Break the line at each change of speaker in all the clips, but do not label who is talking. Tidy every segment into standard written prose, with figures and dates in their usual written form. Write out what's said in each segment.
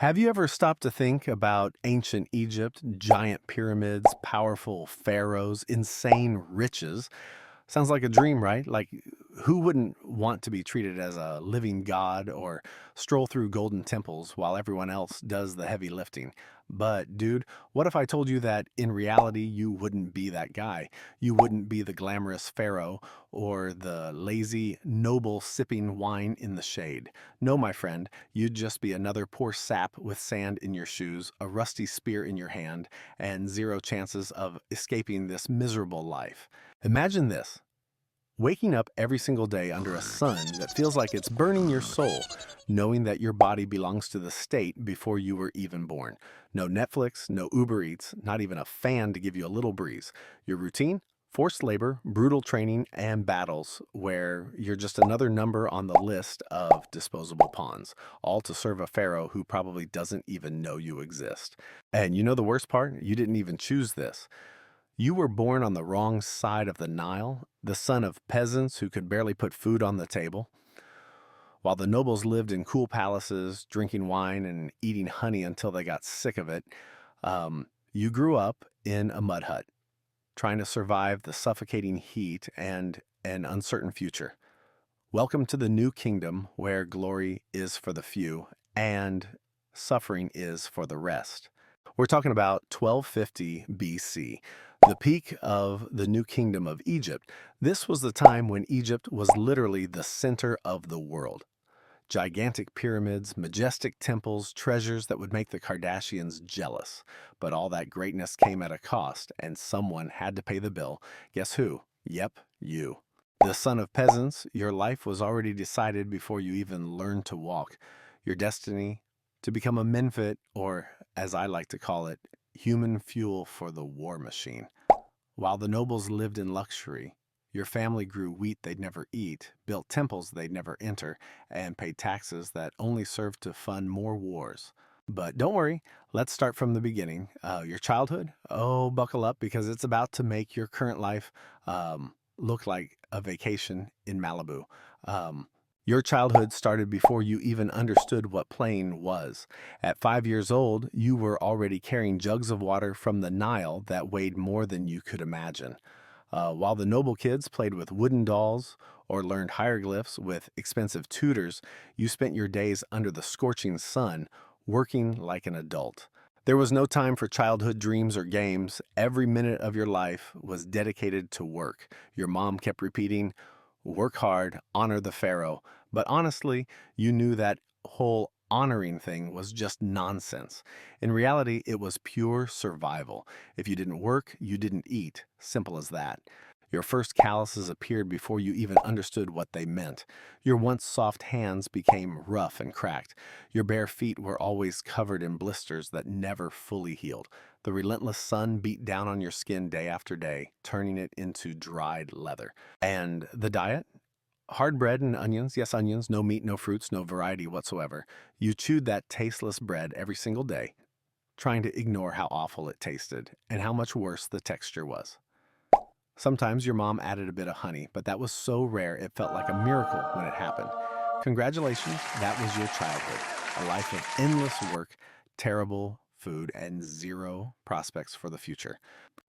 Have you ever stopped to think about ancient Egypt, giant pyramids, powerful pharaohs, insane riches? Sounds like a dream, right? Like, who wouldn't want to be treated as a living god or stroll through golden temples while everyone else does the heavy lifting? But, dude, what if I told you that in reality you wouldn't be that guy? You wouldn't be the glamorous pharaoh or the lazy noble sipping wine in the shade. No, my friend, you'd just be another poor sap with sand in your shoes, a rusty spear in your hand, and zero chances of escaping this miserable life. Imagine this: waking up every single day under a sun that feels like it's burning your soul, knowing that your body belongs to the state before you were even born. No Netflix, no Uber Eats, not even a fan to give you a little breeze. Your routine? Forced labor, brutal training, and battles where you're just another number on the list of disposable pawns, all to serve a pharaoh who probably doesn't even know you exist. And you know the worst part? You didn't even choose this. You were born on the wrong side of the Nile, the son of peasants who could barely put food on the table, while the nobles lived in cool palaces, drinking wine and eating honey until they got sick of it. You grew up in a mud hut, trying to survive the suffocating heat and an uncertain future. Welcome to the new kingdom where glory is for the few and suffering is for the rest. We're talking about 1250 BC, the peak of the new kingdom of Egypt. This was the time when Egypt was literally the center of the world. Gigantic pyramids, majestic temples, treasures that would make the Kardashians jealous. But all that greatness came at a cost, and someone had to pay the bill. Guess who? Yep, you. The son of peasants, your life was already decided before you even learned to walk. Your destiny to become a Menfit, or as I like to call it, human fuel for the war machine. While the nobles lived in luxury, your family grew wheat they'd never eat, built temples they'd never enter, and paid taxes that only served to fund more wars. But don't worry, let's start from the beginning. Your childhood? Oh, buckle up because it's about to make your current life look like a vacation in Malibu. Um, your childhood started before you even understood what playing was. At 5 years old, you were already carrying jugs of water from the Nile that weighed more than you could imagine. While the noble kids played with wooden dolls or learned hieroglyphs with expensive tutors, you spent your days under the scorching sun, working like an adult. There was no time for childhood dreams or games. Every minute of your life was dedicated to work. Your mom kept repeating, work hard, honor the pharaoh. But honestly, you knew that whole honoring thing was just nonsense. In reality, it was pure survival. If you didn't work, you didn't eat. Simple as that. Your first calluses appeared before you even understood what they meant. Your once soft hands became rough and cracked. Your bare feet were always covered in blisters that never fully healed. The relentless sun beat down on your skin day after day, turning it into dried leather. And the diet? Hard bread and onions, yes, onions, no meat, no fruits, no variety whatsoever. You chewed that tasteless bread every single day, trying to ignore how awful it tasted and how much worse the texture was. Sometimes your mom added a bit of honey, but that was so rare it felt like a miracle when it happened. Congratulations, that was your childhood. A life of endless work, terrible food, and zero prospects for the future.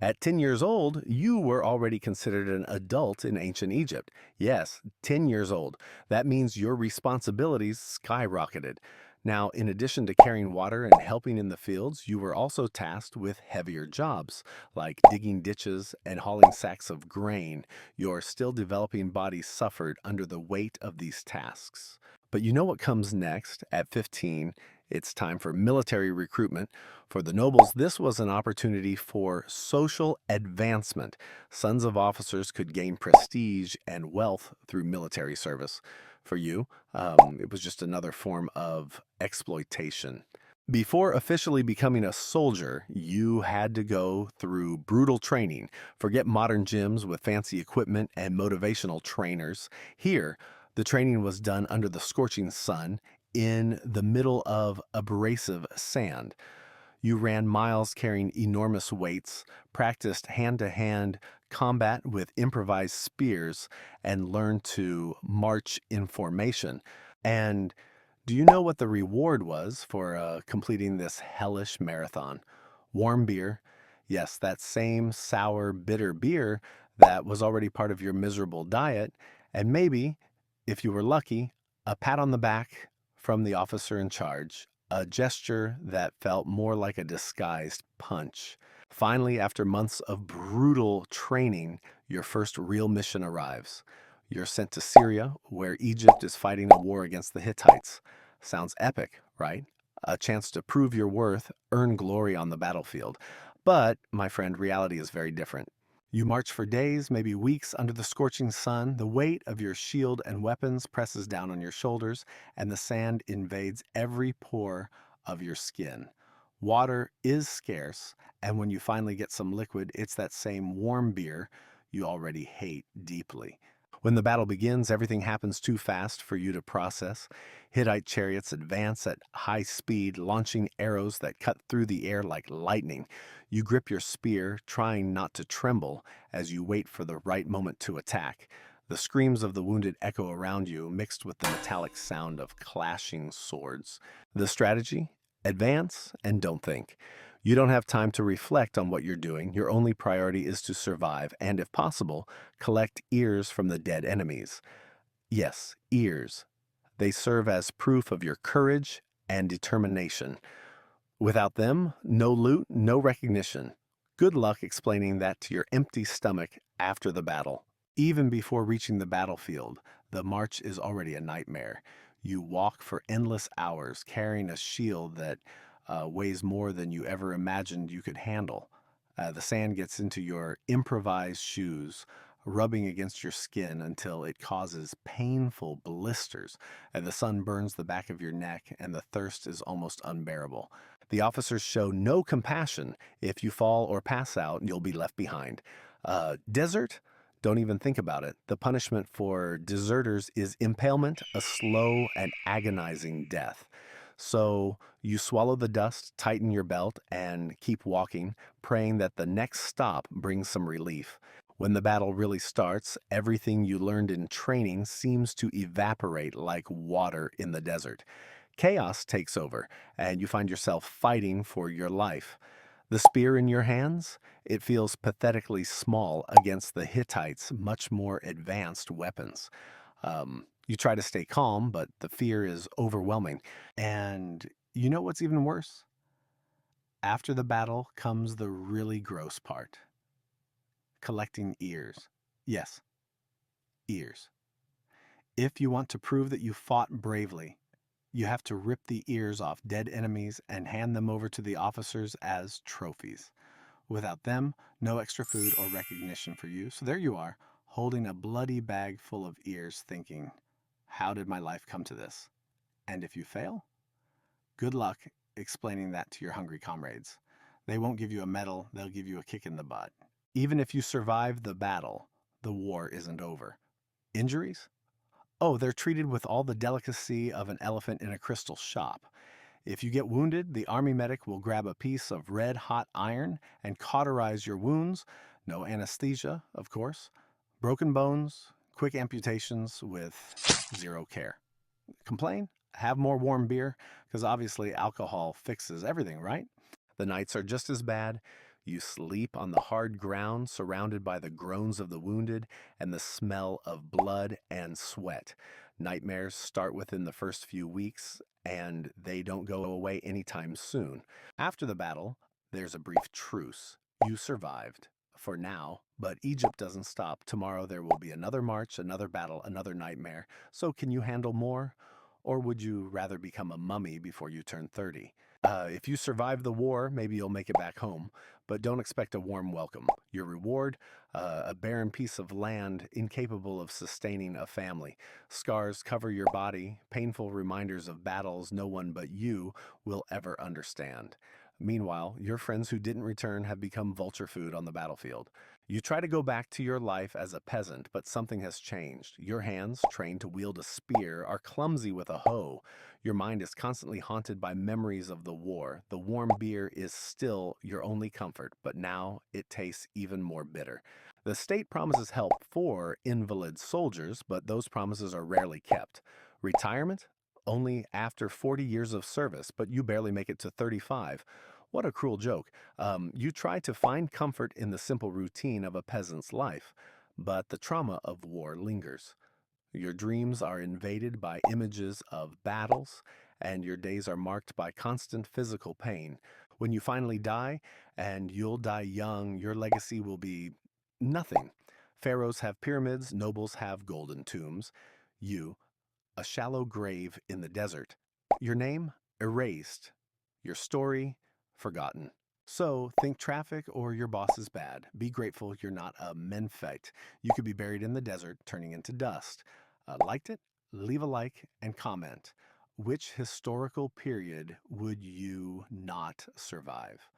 At 10 years old, you were already considered an adult in ancient Egypt. Yes, 10 years old. That means your responsibilities skyrocketed. Now, in addition to carrying water and helping in the fields, you were also tasked with heavier jobs, like digging ditches and hauling sacks of grain. Your still developing body suffered under the weight of these tasks. But you know what comes next? At 15, it's time for military recruitment. For the nobles, this was an opportunity for social advancement. Sons of officers could gain prestige and wealth through military service. For you, it was just another form of exploitation. Before officially becoming a soldier, you had to go through brutal training. Forget modern gyms with fancy equipment and motivational trainers. Here, the training was done under the scorching sun in the middle of abrasive sand. You ran miles carrying enormous weights, practiced hand-to-hand combat with improvised spears, and learned to march in formation. And Do you know what the reward was for completing this hellish marathon? Warm beer. Yes, that same sour, bitter beer that was already part of your miserable diet. And maybe, if you were lucky, a pat on the back from the officer in charge, a gesture that felt more like a disguised punch. Finally, after months of brutal training, your first real mission arrives. You're sent to Syria, where Egypt is fighting a war against the Hittites. Sounds epic, right? A chance to prove your worth, earn glory on the battlefield. But, my friend, reality is very different. You march for days, maybe weeks, under the scorching sun. The weight of your shield and weapons presses down on your shoulders, and the sand invades every pore of your skin. Water is scarce, and when you finally get some liquid, it's that same warm beer you already hate deeply. When the battle begins, everything happens too fast for you to process. Hittite chariots advance at high speed, launching arrows that cut through the air like lightning. You grip your spear, trying not to tremble as you wait for the right moment to attack. The screams of the wounded echo around you, mixed with the metallic sound of clashing swords. The strategy? Advance and don't think. You don't have time to reflect on what you're doing. Your only priority is to survive and, if possible, collect ears from the dead enemies. Yes, ears. They serve as proof of your courage and determination. Without them, no loot, no recognition. Good luck explaining that to your empty stomach after the battle. Even before reaching the battlefield, the march is already a nightmare. You walk for endless hours carrying a shield that weighs more than you ever imagined you could handle. The sand gets into your improvised shoes, rubbing against your skin until it causes painful blisters, and the sun burns the back of your neck, and the thirst is almost unbearable. The officers show no compassion. If you fall or pass out, you'll be left behind. Desert? Don't even think about it. The punishment for deserters is impalement, a slow and agonizing death. So you swallow the dust, tighten your belt, and keep walking, praying that the next stop brings some relief. When the battle really starts, everything you learned in training seems to evaporate like water in the desert. Chaos takes over, and you find yourself fighting for your life. The spear in your hands? It feels pathetically small against the Hittites' much more advanced weapons. You try to stay calm, but the fear is overwhelming. And you know what's even worse? After the battle comes the really gross part: collecting ears. Yes, ears. If you want to prove that you fought bravely, you have to rip the ears off dead enemies and hand them over to the officers as trophies. Without them, no extra food or recognition for you. So there you are, holding a bloody bag full of ears, thinking, how did my life come to this? And if you fail, good luck explaining that to your hungry comrades. They won't give you a medal, they'll give you a kick in the butt. Even if you survive the battle, the war isn't over. Injuries? Oh, they're treated with all the delicacy of an elephant in a crystal shop. If you get wounded, the army medic will grab a piece of red hot iron and cauterize your wounds. No anesthesia, of course. Broken bones, quick amputations with zero care. Complain? Have more warm beer, because obviously alcohol fixes everything, right? The nights are just as bad. You sleep on the hard ground, surrounded by the groans of the wounded and the smell of blood and sweat. Nightmares start within the first few weeks, and they don't go away anytime soon. After the battle, there's a brief truce. You survived. For now, but Egypt doesn't stop. Tomorrow there will be another march, another battle, another nightmare. So can you handle more? Or would you rather become a mummy before you turn 30? If you survive the war, maybe you'll make it back home, but don't expect a warm welcome. Your reward? A barren piece of land incapable of sustaining a family. Scars cover your body, painful reminders of battles no one but you will ever understand. Meanwhile, your friends who didn't return have become vulture food on the battlefield. You try to go back to your life as a peasant, but something has changed. Your hands, trained to wield a spear, are clumsy with a hoe. Your mind is constantly haunted by memories of the war. The warm beer is still your only comfort, but now it tastes even more bitter. The state promises help for invalid soldiers, but those promises are rarely kept. Retirement? only after 40 years of service, but you barely make it to 35. What a cruel joke. You try to find comfort in the simple routine of a peasant's life, but the trauma of war lingers. Your dreams are invaded by images of battles, and your days are marked by constant physical pain. When you finally die, and you'll die young, your legacy will be nothing. Pharaohs have pyramids, nobles have golden tombs. You, a shallow grave in the desert. Your name, erased. Your story, forgotten. So, think traffic or your boss is bad. Be grateful you're not a Menfect. You could be buried in the desert, turning into dust. Liked it? Leave a like and comment. Which historical period would you not survive?